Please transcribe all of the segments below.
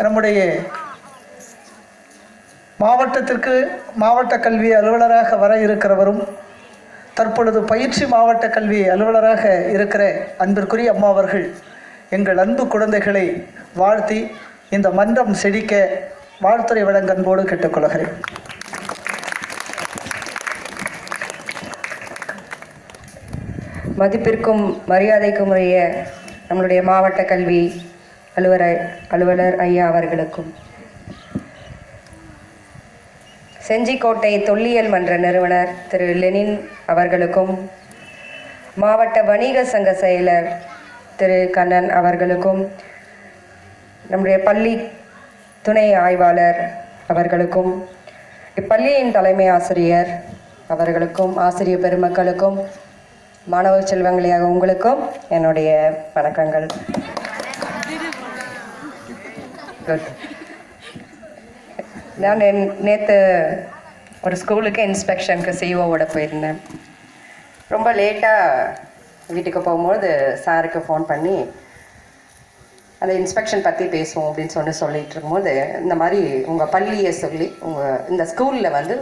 நம்முடைய மாவட்டத்திற்கு மாவட்ட கல்வி அலுவலராக வர இருக்கிறவரும் தற்பொழுது பயிற்சி மாவட்ட கல்வி அலுவலராக இருக்கிற அன்பிற்குரிய அம்மா அவர்கள் எங்கள் அன்பு குழந்தைகளை வாழ்த்தி இந்த மன்றம் செழிக்க வாழ்த்துறை வழங்க அன்போடு கேட்டுக்கொள்கிறேன். மதிப்பிற்கும் மரியாதைக்கும் உரிய நம்மளுடைய மாவட்ட கல்வி அலுவலர் ஐயா அவர்களுக்கும், செஞ்சிக்கோட்டை தொல்லியல் மன்ற நிறுவனர் திரு லெனின் அவர்களுக்கும், மாவட்ட வணிக சங்க செயலர் திரு கண்ணன் அவர்களுக்கும், நம்முடைய பள்ளி துணை ஆய்வாளர் அவர்களுக்கும், இப்பள்ளியின் தலைமை ஆசிரியர் அவர்களுக்கும், ஆசிரியர் பெருமக்களுக்கும், மாணவ செல்வங்களையாக உங்களுக்கும் என்னுடைய வணக்கங்கள். நான் நேற்று ஒரு ஸ்கூலுக்கு இன்ஸ்பெக்ஷனுக்கு சிஓவோட போயிருந்தேன். ரொம்ப லேட்டாக வீட்டுக்கு போகும்போது சாருக்கு ஃபோன் பண்ணி அந்த இன்ஸ்பெக்ஷன் பற்றி பேசுவோம் அப்படின்னு சொல்லிட்டு இருக்கும்போது, இந்த மாதிரி உங்கள் பள்ளியை சொல்லி இந்த ஸ்கூலில் வந்து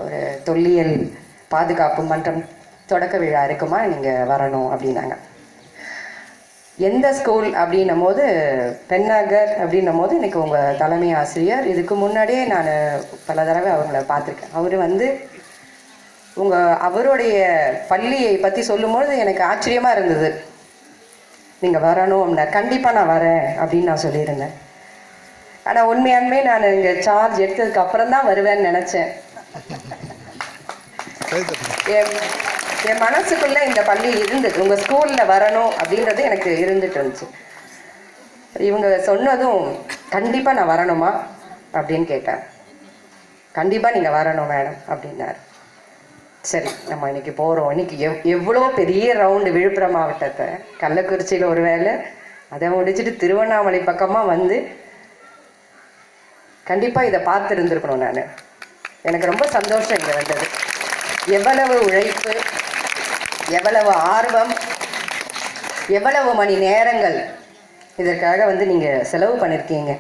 ஒரு தொல்லியல் பாதுகாப்பு மன்றம் தொடக்க விழா இருக்குமா, நீங்கள் வரணும் அப்படின்னாங்க. எந்த ஸ்கூல் அப்படின்னும் போது பெண்ணாகர் அப்படின்னும் போது எனக்கு உங்கள் தலைமை ஆசிரியர், இதுக்கு முன்னாடியே நான் பல தடவை அவங்கள பார்த்துருக்கேன். அவர் வந்து அவருடைய பள்ளியை பற்றி சொல்லும்போது எனக்கு ஆச்சரியமாக இருந்தது. நீங்கள் வரணும் அப்படின்னா, கண்டிப்பாக நான் வரேன் அப்படின்னு நான் சொல்லியிருந்தேன். ஆனால் உண்மையாலுமே நான் இங்கே சார்ஜ் எடுத்ததுக்கு அப்புறம் தான் வருவேன்னு நினச்சேன். என் மனசுக்குள்ளே இந்த பள்ளி இருந்தது, உங்கள் ஸ்கூலில் வரணும் அப்படின்றது எனக்கு இருந்துட்டு இருந்துச்சு. இவங்க சொன்னதும் கண்டிப்பாக நான் வரணுமா அப்படின்னு கேட்டேன். கண்டிப்பாக நீங்கள் வரணும் மேடம் அப்படின்னாரு. சரி, நம்ம இன்னைக்கு போகிறோம். இன்னைக்கு எவ்வளோ பெரிய ரவுண்டு விழுப்புரம் மாவட்டத்தை, கள்ளக்குறிச்சியில் ஒரு வேலை, அதை முடிச்சுட்டு திருவண்ணாமலை பக்கமாக வந்து கண்டிப்பாக இதை பார்த்துருந்துருக்கணும். நான் எனக்கு ரொம்ப சந்தோஷம் இங்கே வந்தது. எவ்வளவு உழைப்பு, எவ்வளவு ஆர்வம், எவ்வளவு மணி நேரங்கள் இதற்காக வந்து நீங்கள் செலவு பண்ணியிருக்கீங்க.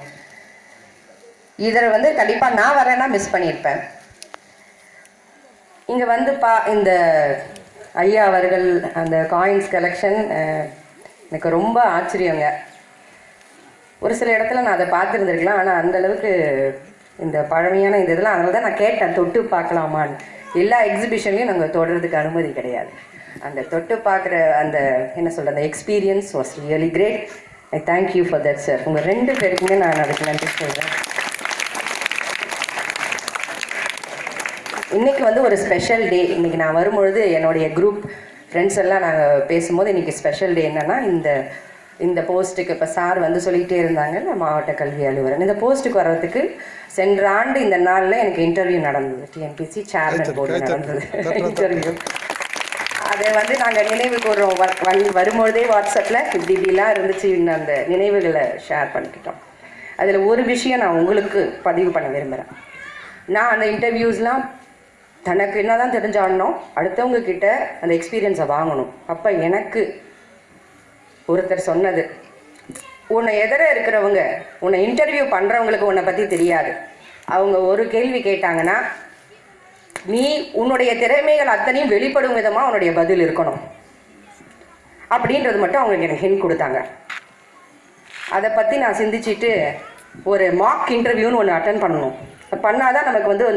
இதில் வந்து கண்டிப்பாக நான் வரேன்னா மிஸ் பண்ணியிருப்பேன். இங்கே வந்து இந்த ஐயா அவர்கள் அந்த காயின்ஸ் கலெக்ஷன் எனக்கு ரொம்ப ஆச்சரியங்க. ஒரு சில இடத்துல நான் அதை பார்த்துருந்துருக்கலாம், ஆனால் அந்தளவுக்கு இந்த பழமையான இந்த இதெல்லாம், அதனால தான் நான் கேட்டேன் தொட்டு பார்க்கலாமான்னு. எல்லா எக்ஸிபிஷன்லையும் நாங்கள் தொடர்றதுக்கு அனுமதி கிடையாது. அந்த தொட்டு பார்க்குற அந்த என்ன சொல்கிற அந்த experience was really great. I thank you for that sir. உங்கள் 2 பேருக்குமே நான் அதுக்கு நன்றி சொல்கிறேன். இன்றைக்கி வந்து ஒரு ஸ்பெஷல் டே. இன்றைக்கி நான் வரும்பொழுது என்னுடைய குரூப் ஃப்ரெண்ட்ஸ் எல்லாம் நாங்கள் பேசும்போது இன்றைக்கி ஸ்பெஷல் டே என்னென்னா, இந்த போஸ்ட்டுக்கு இப்போ சார் வந்து சொல்லிகிட்டே இருந்தாங்க, மாவட்ட கல்வி அலுவலர் இந்த போஸ்ட்டுக்கு வர்றதுக்கு சென்ற ஆண்டு இந்த நாளில் எனக்கு இன்டர்வியூ நடந்தது. டிஎன்பிசி சேர்மன் போர்டு நடந்தது இன்டர்வியூ. அதை வந்து நாங்கள் நினைவு கூறுறோம். வரும்பொழுதே வாட்ஸ்அப்பில் இப்படிலாம் இருந்துச்சு, அந்த நினைவுகளை ஷேர் பண்ணிக்கிட்டோம். அதில் ஒரு விஷயம் நான் உங்களுக்கு பதிவு பண்ண விரும்புகிறேன். நான் அந்த இன்டர்வியூஸ்லாம் தனக்கு என்ன தான் தெரிஞ்சாலும் அடுத்தவங்க கிட்ட அந்த எக்ஸ்பீரியன்ஸை வாங்கணும். அப்போ எனக்கு ஒருத்தர் சொன்னது, உன்னை எதிர இருக்கிறவங்க, உன்னை இன்டர்வியூ பண்ணுறவங்களுக்கு உன்னை பற்றி தெரியாது. அவங்க ஒரு கேள்வி கேட்டாங்கன்னா நீ உன்னுடைய திறமைகள் அத்தனையும் வெளிப்படும் விதமாக உன்னுடைய பதில் இருக்கணும் அப்படின்றது மட்டும் அவங்க எனக்கு ஹிண்ட் கொடுத்தாங்க. அதை பற்றி நான் சிந்திச்சுட்டு ஒரு மார்க் இன்டர்வியூன்னு ஒன்று அட்டன் பண்ணணும். பண்ணாதான் நமக்கு வந்து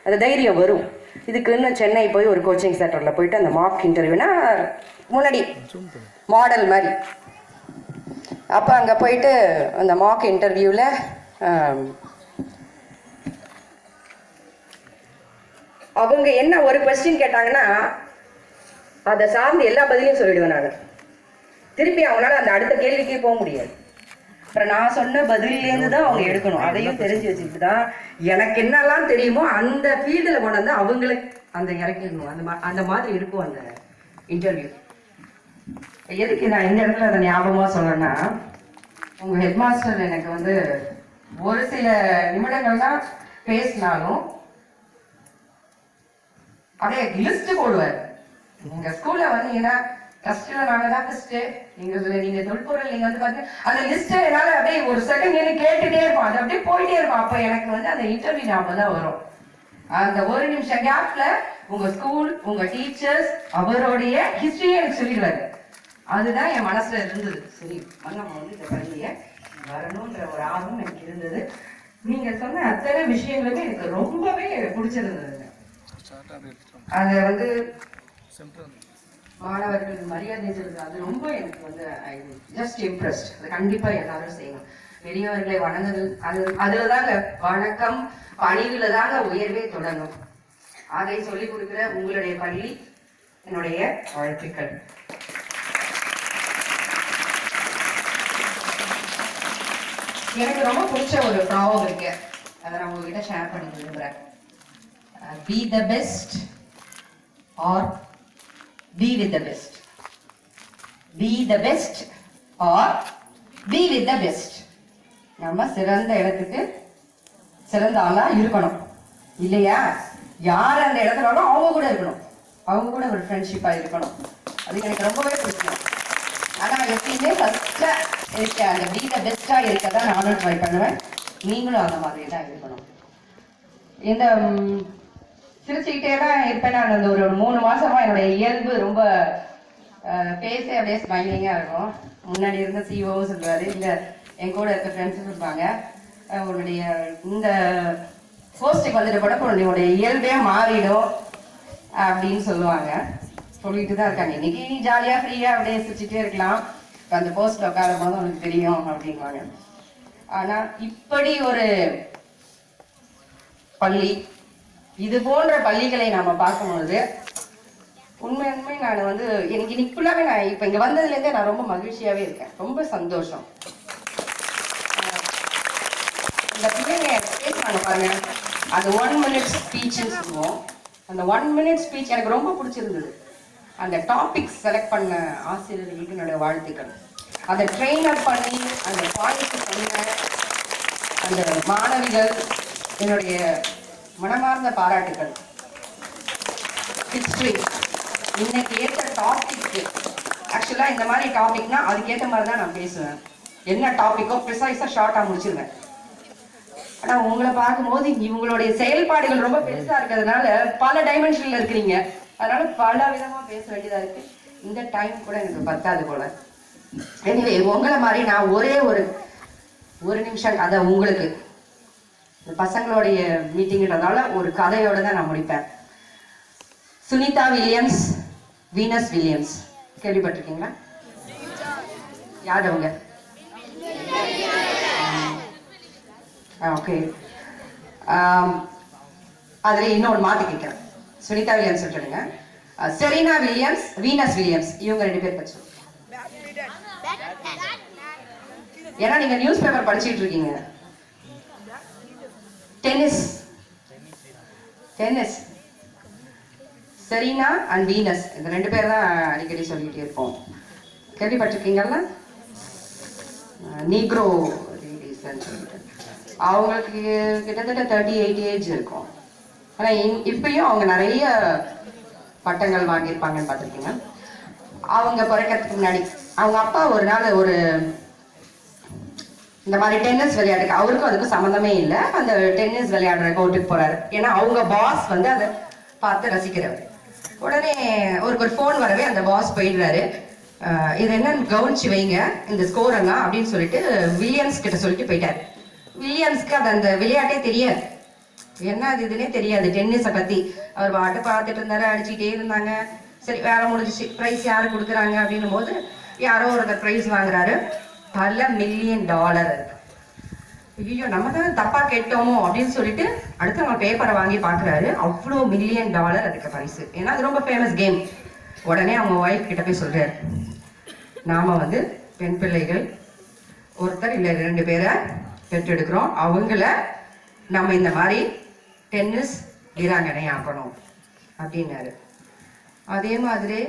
அந்த தைரியம் வரும். இதுக்கு இன்னும் சென்னை போய் ஒரு கோச்சிங் சென்டரில் போயிட்டு அந்த மார்க் இன்டர்வியூனா முன்னாடி மாடல் மாதிரி, அப்போ அங்கே போயிட்டு அந்த மார்க் இன்டர்வியூவில் அவங்க என்ன ஒரு கொஸ்டின் கேட்டாங்கன்னா அதை சார்ந்து எல்லா பதிலையும் சொல்லிடுவேன் நான். திருப்பி அவங்களால அந்த அடுத்த கேள்விக்கே போக முடியாது. அப்புறம் நான் சொன்ன பதிலேருந்து தான் அவங்க எடுக்கணும். அதையும் தெரிஞ்சு வச்சுக்கிட்டு தான் எனக்கு என்னெல்லாம் தெரியுமோ அந்த ஃபீல்டில் கொண்டு வந்து அவங்களுக்கு அந்த இறக்கிடணும். அந்த மாதிரி இருக்கும் அந்த இன்டர்வியூ. எதுக்கு நான் இந்த இடத்துல அதை ஞாபகமாக சொல்கிறேன்னா, உங்கள் ஹெட்மாஸ்டர் எனக்கு வந்து ஒரு சில நிமிடங்கள் தான் பேசினாலும் அதே லிஸ்ட் போடுவார். எங்கள் ஸ்கூலில் வந்தீங்கன்னா ஃபர்ஸ்ட்ல நாங்க தான் ஃபர்ஸ்ட் எங்களுக்கு நீங்க தொல்பொருள் நீங்க வந்து பாத்தீங்க அந்த லிஸ்ட் என்னால அப்படியே ஒரு செகண்ட் எனக்கு கேட்டுட்டே இருக்கும், அது அப்படியே போயிட்டே இருக்கும். அப்ப எனக்கு வந்து அந்த இன்டர்வியூ ஞாபகம் தான் வரும். அந்த ஒரு நிமிஷம் கேப்ல உங்க ஸ்கூல், உங்க டீச்சர்ஸ், அவருடைய ஹிஸ்டரியே எனக்கு சொல்லிடுவாரு. அதுதான் என் மனசுல இருந்தது. சரி நம்ம வந்து இந்த பள்ளிய வரணும்ன்ற ஒரு ஆர்வம் எனக்கு இருந்தது. நீங்க சொன்ன அத்தனை விஷயங்களுமே எனக்கு ரொம்பவே பிடிச்சிருந்ததுங்க. அத வந்து மாணவர்கள் மரியாதை செலுத்து, அது ரொம்ப எனக்கு வந்து ஜஸ்ட் இம்ப்ரெஸ்ட். அது கண்டிப்பா எல்லாரும் செய்யணும். பெரியவர்களை வணங்குதல், அதுலதாங்க வணக்கம், பணிவுல தாங்க உயர்வே தொடங்கும். அதை சொல்லிக் கொடுக்கிற உங்களுடைய பள்ளி என்னுடைய வாழ்த்துக்கள். எனக்கு ரொம்ப பிடிச்ச ஒரு ப்ராவம் இருக்கு, அதை நான் உங்ககிட்ட ஷேர் பண்ணி விரும்புறேன். Be the best or be with the best. Be the best or be with the best. நம்ம சிறந்த இடத்துக்கு சிறந்த ஆளா இருக்கணும் இல்லையா? யார் அந்த இடத்துல அவங்க கூட இருக்கணும், அவங்க கூட ஒரு ஃப்ரெண்ட்ஷிப்பா இருக்கணும். அது எனக்கு ரொம்பவே பிடிக்கும். ஆனா எப்பயுமே ஃபர்ஸ்டா இருக்க அந்த be the பெஸ்டா இருக்கதான் நானும் ட்ரை பண்ணுவேன். நீங்களும் அந்த மாதிரி தான் இருக்கணும். இந்த சிரிச்சுக்கிட்டே தான் இருப்பேன் நான். அந்த ஒரு 3 மாசமா என்னுடைய இயல்பு ரொம்ப பேச அப்படியே ஸ்மைலிங்கா இருக்கும். முன்னாடி இருந்த சிஓவும் சொல்றாரு, இல்ல என் கூட இருக்க ஃப்ரெண்ட்ஸும் சொல்லுவாங்க, உன்னுடைய இந்த போஸ்டுக்கு வந்துட்டு கூட உன்னுடைய இயல்பே மாறிடும் அப்படின்னு சொல்லுவாங்க. சொல்லிட்டு தான் இருக்காங்க. இன்னைக்கு நீ ஜாலியா ஃப்ரீயா அப்படியே சிரிச்சுட்டே இருக்கலாம், அந்த போஸ்ட்ல உட்காரும் போது உனக்கு தெரியும் அப்படின்வாங்க. ஆனா இப்படி ஒரு பள்ளி, இது போன்ற பள்ளிகளை நாம பார்க்கும்பொழுது உண்மையுமே நான் வந்து எனக்கு இன்னைக்கு ஃபுல்லாவே நான் இப்ப இங்க வந்ததுல இருந்தே நான் ரொம்ப மகிழ்ச்சியாவே இருக்கேன். ரொம்ப சந்தோஷம். இந்த பிள்ளைங்க பேசுறாங்க பாருங்க, அது 1 minute ஸ்பீச்னு சொல்லுவோம். அந்த 1 minute ஸ்பீச் எனக்கு ரொம்ப பிடிச்சிருந்தது. அந்த டாபிக் செலக்ட் பண்ண ஆசிரியர்களுக்கு என்னுடைய வாழ்த்துக்கள். அதை ட்ரெயின் அப் பண்ணி அந்த பாயிண்ட் பண்ண அந்த மாணவிகள் என்னுடைய மனமார்ந்த பாராட்டுகள். ஹிஸ்டரி இன்னைக்கு ஏற்ற டாபிக், ஆக்சுவலா இந்த மாதிரி டாபிக்னா அதுக்கேற்ற மாதிரி தான் நான் பேசுவேன். என்ன டாபிக்கோ ப்ரிசைஸா ஷார்ட்டா முடிச்சிருவேன். ஆனா உங்களை பார்க்கும்போது இவங்களுடைய செயல்பாடுகள் ரொம்ப பெருசா இருக்கிறதுனால பல டைமென்ஷன்ல இருக்கிறீங்க, அதனால பல விதமா பேச வேண்டியதா இருக்கு. இந்த டைம் கூட எனக்கு பத்தாது போல. எனிவே உங்களை மாதிரி நான் ஒரே ஒரு நிமிஷம் அதை உங்களுக்கு பசங்களுடைய மீட்டிங்கிறதுனால ஒரு கதையோட தான் நான் முடிப்பேன். சுனிதா வில்லியம்ஸ், வீனஸ் வில்லியம்ஸ் கேள்விப்பட்டிருக்கீங்களா? யார் அவங்க? ஓகே, அதுல இன்னொரு மாத்தி கேட்கிறேன். சுனிதா வில்லியம்ஸ் சொல்லிடுங்க. செரீனா வில்லியம்ஸ், வீனஸ் வில்லியம்ஸ், இவங்க 2 பேர் பற்றி. ஏன்னா நீங்க நியூஸ் பேப்பர் படிச்சுட்டு இருக்கீங்க. டென்னிஸ் செரீனா அண்ட் வீனஸ், இந்த 2 பேர் தான் அடிக்கடி சொல்லிட்டே இருப்போம். கேள்விப்பட்டிருக்கீங்கல்ல? நீக்ரோ சொல்லிட்டு அவங்களுக்கு கிட்டத்தட்ட 38 ஏஜ் இருக்கும். ஆனா இப்பயும் அவங்க நிறைய பட்டங்கள் வாங்கியிருப்பாங்கன்னு பார்த்துருக்கீங்க. அவங்க பிறக்கிறதுக்கு முன்னாடி அவங்க அப்பா ஒரு நாள் இந்த மாதிரி டென்னிஸ் விளையாடுக்கு, அவருக்கும் அதுக்கும் சம்மந்தமே இல்லை, அந்த டென்னிஸ் விளையாடுற கோர்ட்டுக்கு போறாரு. ஏன்னா அவங்க பாஸ் வந்து அதை பார்த்து ரசிக்கிறவர். உடனே ஒரு ஃபோன் வரவே அந்த பாஸ் போயிடுறாரு. இது என்னன்னு கவனிச்சு வைங்க இந்த ஸ்கோர் எல்லாம் அப்படின்னு சொல்லிட்டு வில்லியம்ஸ் கிட்ட சொல்லிட்டு போயிட்டாரு. வில்லியம்ஸ்க்கு அது அந்த விளையாட்டே தெரியாது, என்ன அது இதுன்னே தெரியாது டென்னிஸை பத்தி. அவர் பாட்டு பார்த்துட்டு இருந்தாரு, அடிச்சுட்டே இருந்தாங்க. சரி வேலை முடிஞ்சிச்சு, ப்ரைஸ் யாரு கொடுக்குறாங்க அப்படின்னும் போது யாரோ ஒருத்தர் ப்ரைஸ் வாங்குறாரு. பல $1 மில்லியன் இருக்கு. ஐயோ நம்ம தான் தப்பா கேட்டோமோ அப்படின்னு சொல்லிட்டு அடுத்து அவங்க பேப்பரை வாங்கி பாக்குறாரு. அவ்வளோ $1 மில்லியன் அதுக்கு பரிசு. ஏன்னா அது ரொம்ப ஃபேமஸ் கேம். உடனே அவங்க ஒய்ஃப் கிட்ட போய் சொல்றாரு, நாம வந்து பெண் பிள்ளைகள் ஒருத்தர் இல்லை 2 பேரை பெற்றெடுக்கிறோம், அவங்கள நம்ம இந்த மாதிரி டென்னிஸ் வீராங்கனை ஆக்கணும் அப்படின்னாரு. அதே மாதிரி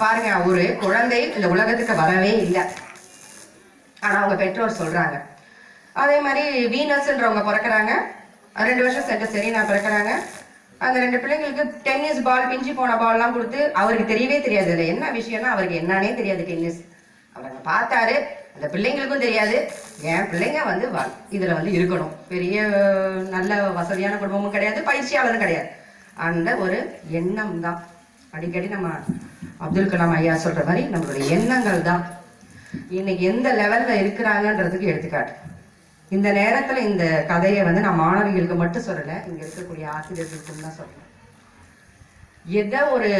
பாருங்க, ஒரு குழந்தை இந்த உலகத்துக்கு வரவே இல்லை, ஆனா அவங்க பெற்றோர் சொல்றாங்க. அதே மாதிரி வீனஸ்ன்றவங்க பிறக்கிறாங்க, 2 வருஷம் சென்று செரீனா பிறக்கிறாங்க. அந்த 2 பிள்ளைங்களுக்கு டென்னிஸ் பால் பிஞ்சு போன பால்லாம் கொடுத்து அவருக்கு தெரியவே தெரியாது. அதில் என்ன விஷயம்னா அவருக்கு என்னன்னே தெரியாது டென்னிஸ். அவர் பார்த்தாரு, அந்த பிள்ளைங்களுக்கும் தெரியாது. என் பிள்ளைங்க வந்து இதில் வந்து இருக்கணும், பெரிய நல்ல வசதியான குடும்பமும் கிடையாது, பயிற்சியாளரும் கிடையாது. அந்த ஒரு எண்ணம் தான். அடிக்கடி நம்ம அப்துல் கலாம் ஐயா சொல்ற மாதிரி நம்மளுடைய எண்ணங்கள் தான் இன்னைக்கு எந்த லெவல்ல இருக்கிறாங்கன்றதுக்கு எடுத்துக்காட்டு. இந்த நேரத்துல இந்த கதையை வந்து நான் மாணவிகளுக்கு மட்டும் சொல்லலை, இங்க இருக்கக்கூடிய ஆசிரியர்களுக்கும் தான் சொல்றேன். எதை ஒரு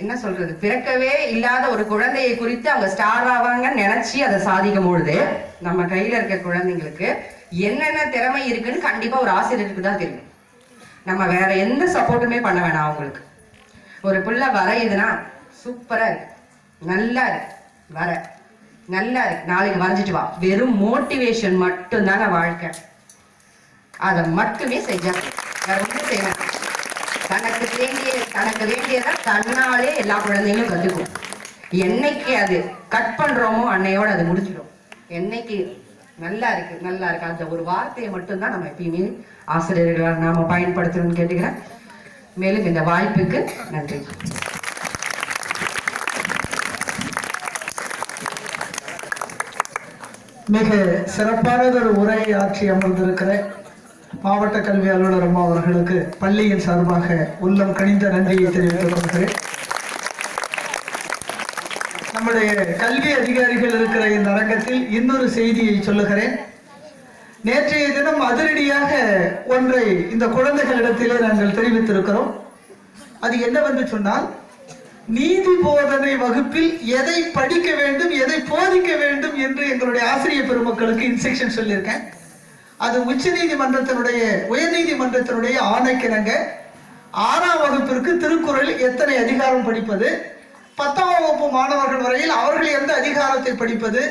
என்ன சொல்றது, பிறக்கவே இல்லாத ஒரு குழந்தையை குறித்து அவங்க ஸ்டார் ஆவாங்கன்னு நினைச்சு அதை சாதிக்கும் பொழுது நம்ம கையில இருக்க குழந்தைங்களுக்கு என்னென்ன திறமை இருக்குன்னு கண்டிப்பா ஒரு ஆசிரியருக்கு தான் தெரியும். நம்ம வேற எந்த சப்போர்ட்டுமே பண்ண வேணாம். அவங்களுக்கு ஒரு புள்ள வரையுதுன்னா சூப்பரா இருக்கு, நல்லா இருக்கு, வர நல்லா இருக்கு, நாளைக்கு வரைஞ்சிட்டு வா, வெறும் மோட்டிவேஷன் மட்டும்தாங்க வாழ்க்கை. அதை மட்டுமே செஞ்சா வேற ஒன்றும் செய்யணும். தனக்கு வேண்டியதை தன்னாலே எல்லா குழந்தைங்களும் கத்துக்கும். என்னைக்கு அது கட் பண்றோமோ அன்னையோட அது முடிச்சிடும். என்னைக்கு நல்லா இருக்கு அந்த ஒரு வார்த்தையை மட்டும்தான் நம்ம எப்பயுமே ஆசிரியர்களை நாம பயன்படுத்தணும்னு கேட்டுக்கிறேன். மேலும் இந்த வாய்ப்புக்கு நன்றி. மிக சிறப்பானதொரு உரை ஆற்றி அமர்ந்திருக்கிற மாவட்ட கல்வி அலுவலர் அம்மா அவர்களுக்கு பள்ளியின் சார்பாக உள்ளம் கனிந்த நன்றியை தெரிவித்துக் கொள்கிறேன். நம்முடைய கல்வி அதிகாரிகள் இருக்கிற இந்த அரங்கத்தில் இன்னொரு செய்தியை சொல்லுகிறேன். நேற்றைய தினம் அதிரடியாக ஒன்றை இந்த குழந்தைகளிடத்திலே நாங்கள் தெரிவித்திருக்கிறோம். அது என்னவென்று சொன்னால், நீதி போதனை வகுப்பில் எதை படிக்க வேண்டும், எதை போதிக்க வேண்டும் என்று எங்களுடைய ஆசிரியர் பெருமக்களுக்கு இன்ஸ்ட்ரக்ஷன் சொல்லியிருக்கேன். அது உயர்நீதிமன்றத்தினுடைய ஆணைக்கிணங்க 6ஆம் வகுப்பிற்கு திருக்குறள் எத்தனை அதிகாரம் படிப்பது, 10ஆம் வகுப்பு மாணவர்கள் வரையில் அவர்கள் எந்த அதிகாரத்தை படிப்பது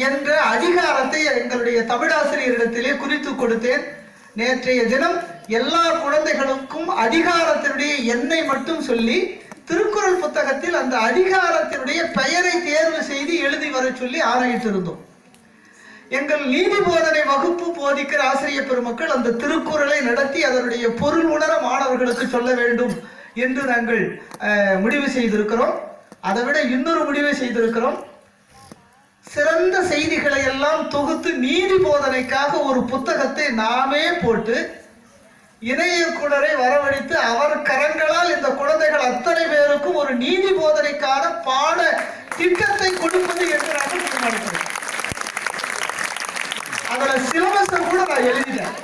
என்ற அதிகாரத்தை எங்களுடைய தமிழாசிரியரிடத்திலே குறித்து கொடுத்தேன். நேற்றைய தினம் எல்லா குழந்தைகளுக்கும் அதிகாரத்தினுடைய எண்ணை மட்டும் சொல்லி திருக்குறள் புத்தகத்தில் அந்த அதிகாரத்தினுடைய பெயரை தேர்வு செய்து எழுதி வர சொல்லி ஆணையிட்டிருந்தோம். எங்கள் நீதி போதனை வகுப்பு போதிக்கிற ஆசிரியர் பெருமக்கள் அந்த திருக்குறளை நடத்தி அதனுடைய பொருள் உணர மாணவர்களுக்கு சொல்ல வேண்டும் என்று நாங்கள் முடிவு செய்திருக்கிறோம். அதை விட இன்னொரு முடிவை செய்திருக்கிறோம். சிறந்த செய்திகளை எல்லாம் தொகுத்து நீதி போதனைக்காக ஒரு புத்தகத்தை நாமே போட்டு இணையக்குடரை வரவழைத்து அவர் கரங்களால் இந்த குழந்தைகள் அத்தனை பேருக்கும் ஒரு நீதி போதனைக்கான பாட திட்டத்தை கொடுப்பது என்று நாங்கள் தீர்மானிக்கிறோம். அதுல சிலபஸை கூட நான் எழுதிட்டேன்.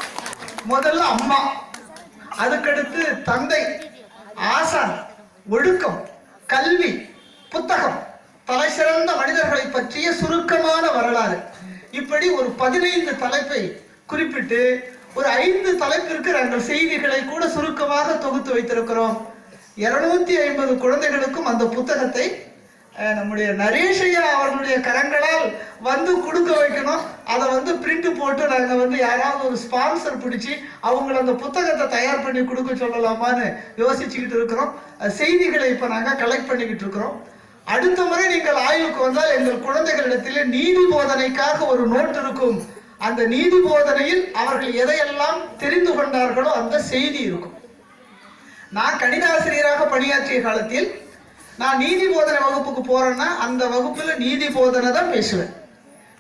முதல்ல அம்மா, அதுக்கடுத்து தந்தை, ஆசான், ஒழுக்கம், கல்வி, புத்தகம், தலை சிறந்த மனிதர்களை பற்றிய சுருக்கமான வரலாறு, இப்படி ஒரு 15 தலைப்பை குறிப்பிட்டு ஒரு 5 தலைப்பிற்கு நாங்கள் செய்திகளை கூட சுருக்கமாக தொகுத்து வைத்திருக்கிறோம். 250 குழந்தைகளுக்கும் அந்த புத்தகத்தை நம்முடைய நரேஷையா அவர்களுடைய கரங்களால் வந்து கொடுக்க வைக்கணும். அதை வந்து பிரிண்ட் போட்டு நாங்கள் யாராவது ஒரு ஸ்பான்சர் பிடிச்சி அவங்களை அந்த புத்தகத்தை தயார் பண்ணி கொடுக்க சொல்லலாமான்னு யோசிச்சுக்கிட்டு இருக்கிறோம். செய்திகளை இப்போ நாங்கள் கலெக்ட் பண்ணிக்கிட்டு இருக்கிறோம். அடுத்த முறை நீங்கள் ஆய்வுக்கு வந்தால் எங்கள் குழந்தைகளிடத்திலே நீதி போதனைக்காக ஒரு நோட் இருக்கும். அந்த நீதி போதனையில் அவர்கள் எதையெல்லாம் தெரிந்து கொண்டார்களோ அந்த செய்தி இருக்கும். நான் கணிதாசிரியராக பணியாற்றிய காலத்தில் நான் நீதி போதனை வகுப்புக்கு போறேன்னா அந்த வகுப்புல நீதி போதனை தான் பேசுவேன்.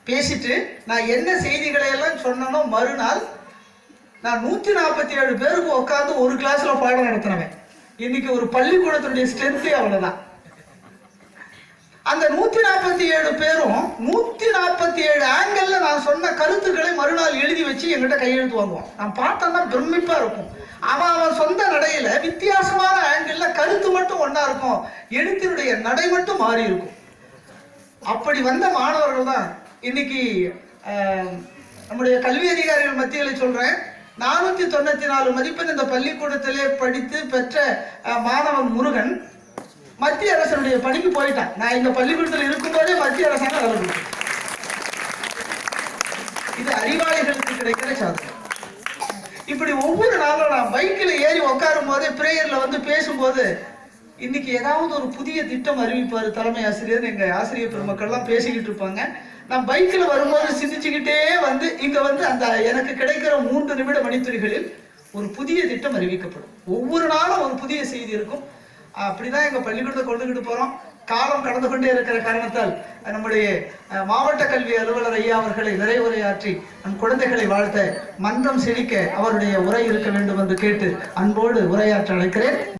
பேசிட்டு நான் என்ன செய்திகளை எல்லாம் சொன்னனோ மறுநாள் நான் 147 பேருக்கு உட்காந்து ஒரு கிளாஸ்ல பாடம் நடத்தினேன். இன்னைக்கு ஒரு பள்ளிக்கூடத்தினுடைய ஸ்ட்ரென்த்தே அவ்வளவுதான். அந்த 147 பேரும் 147 ஆங்கிள் நான் சொன்ன கருத்துக்களை மறுநாள் எழுதி வச்சு எங்கிட்ட கையெழுத்து வாங்குவான். நான் பார்த்தேன்னா பிரமிப்பா இருக்கும். அவன் சொந்த நடையில வித்தியாசமான ஆங்கிள் கருத்து மட்டும் ஒன்னா இருக்கும், எழுத்தினுடைய நடை மட்டும் மாறி இருக்கும். அப்படி வந்த மாணவர்கள் தான் இன்னைக்கு நம்முடைய கல்வி அதிகாரிகள் மத்தியில் சொல்றேன், 494 மதிப்பெண் இந்த பள்ளிக்கூடத்திலே படித்து பெற்ற மாணவன் முருகன் மத்திய அரசனுடைய பணிக்கு போயிட்டான். நான் இந்த பள்ளிக்கூடத்தில் இருக்கும்போதே மத்திய அரசாங்கம் வேலை கொடுத்தேன். இது அறிவாளிகளுக்கு கிடைக்கிற சாதனை. இப்படி ஒவ்வொரு நாளும் நான் பைக்கில் ஏறி உட்காரும் போதே பிரேயர்ல பேசும்போது இன்னைக்கு ஏதாவது ஒரு புதிய திட்டம் அறிவிப்பாரு தலைமை ஆசிரியர், எங்க ஆசிரியர் பெருமக்கள் எல்லாம் பேசிக்கிட்டு இருப்பாங்க. நான் பைக்கில் வரும்போது சிந்திச்சுக்கிட்டே இங்க அந்த எனக்கு கிடைக்கிற 3 நிமிட மணித்துளிகளில் ஒரு புதிய திட்டம் அறிவிக்கப்படும். ஒவ்வொரு நாளும் ஒரு புதிய செய்தி இருக்கும். அப்படிதான் எங்க பள்ளிக்கூடத்தை கொண்டுகிட்டு போறோம். காலம் கடந்து கொண்டே இருக்கிற காரணத்தால் நம்முடைய மாவட்ட கல்வி அலுவலர் ஐயா அவர்களை நிறைவுரையாற்றி நம் குழந்தைகளை வாழ்த்த மன்றம் செழிக்க அவருடைய உரை இருக்க வேண்டும் என்று கேட்டு அன்போடு உரையாற்ற அழைக்கிறேன்.